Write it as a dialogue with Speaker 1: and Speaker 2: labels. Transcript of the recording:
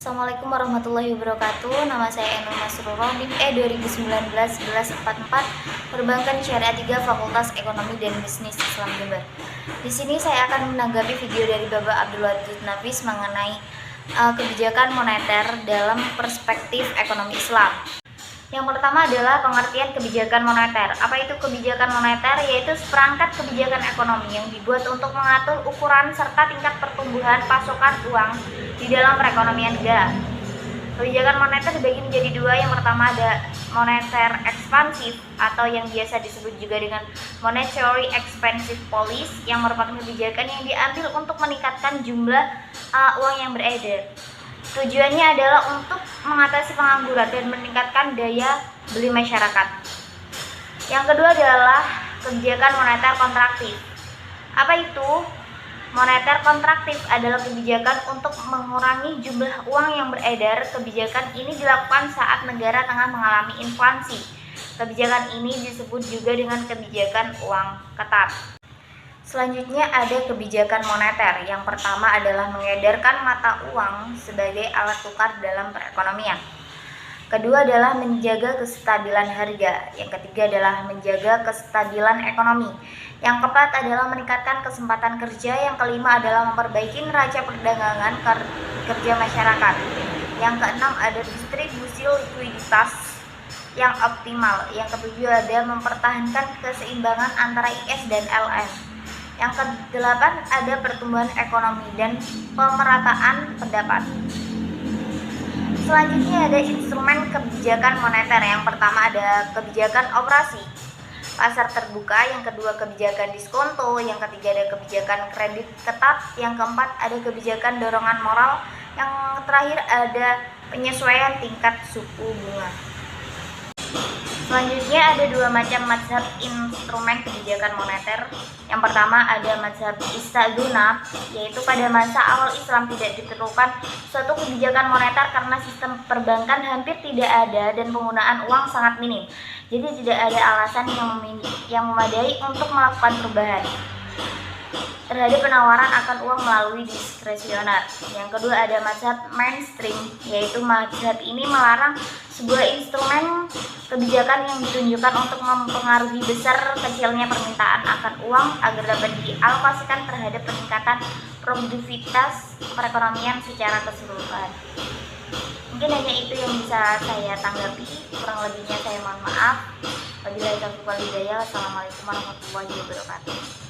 Speaker 1: Assalamualaikum warahmatullahi wabarakatuh. Nama saya Enul Masruro, NIM E2019-1144, Perbankan Syariah 3, Fakultas Ekonomi dan Bisnis Islam Jember. Di sini saya akan menanggapi video dari Bapak Abdul Wadud Nafis mengenai kebijakan moneter dalam perspektif ekonomi Islam. Yang pertama adalah pengertian kebijakan moneter. Apa itu kebijakan moneter? Yaitu seperangkat kebijakan ekonomi yang dibuat untuk mengatur ukuran serta tingkat pertumbuhan pasokan uang di dalam perekonomian negara. Kebijakan moneter dibagi menjadi dua. Yang pertama ada moneter ekspansif atau yang biasa disebut juga dengan monetary expansive policy, yang merupakan kebijakan yang diambil untuk meningkatkan jumlah uang yang beredar. Tujuannya adalah untuk mengatasi pengangguran dan meningkatkan daya beli masyarakat. Yang kedua adalah kebijakan moneter kontraktif. Apa itu? Moneter kontraktif adalah kebijakan untuk mengurangi jumlah uang yang beredar. Kebijakan ini dilakukan saat negara tengah mengalami inflasi. Kebijakan ini disebut juga dengan kebijakan uang ketat. Selanjutnya ada kebijakan moneter. Yang pertama adalah mengedarkan mata uang sebagai alat tukar dalam perekonomian. Kedua adalah menjaga kestabilan harga. Yang ketiga adalah menjaga kestabilan ekonomi. Yang keempat adalah meningkatkan kesempatan kerja. Yang kelima adalah memperbaiki neraca perdagangan kerja masyarakat. Yang keenam ada distribusi likuiditas yang optimal. Yang ketujuh ada mempertahankan keseimbangan antara IS dan LN. Yang kedelapan ada pertumbuhan ekonomi dan pemerataan pendapat. Selanjutnya ada instrumen kebijakan moneter. Yang pertama ada kebijakan operasi pasar terbuka, yang kedua kebijakan diskonto, yang ketiga ada kebijakan kredit ketat, yang keempat ada kebijakan dorongan moral, yang terakhir ada penyesuaian tingkat suku bunga. Selanjutnya ada dua macam mazhab instrumen kebijakan moneter. Yang pertama ada mazhab istadzunah, yaitu pada masa awal Islam tidak diperlukan suatu kebijakan moneter karena sistem perbankan hampir tidak ada dan penggunaan uang sangat minim. Jadi tidak ada alasan yang memadai untuk melakukan perubahan terhadap penawaran akan uang melalui diskresioner. Yang kedua ada mazhab mainstream, yaitu mazhab ini melarang sebuah instrumen kebijakan yang ditunjukkan untuk mempengaruhi besar kecilnya permintaan akan uang agar dapat dialokasikan terhadap peningkatan produktivitas perekonomian secara keseluruhan. Mungkin hanya itu yang bisa saya tanggapi, kurang lebihnya saya mohon maaf. Wabillahi taufiq wal hidayah. Wassalamualaikum warahmatullahi wabarakatuh.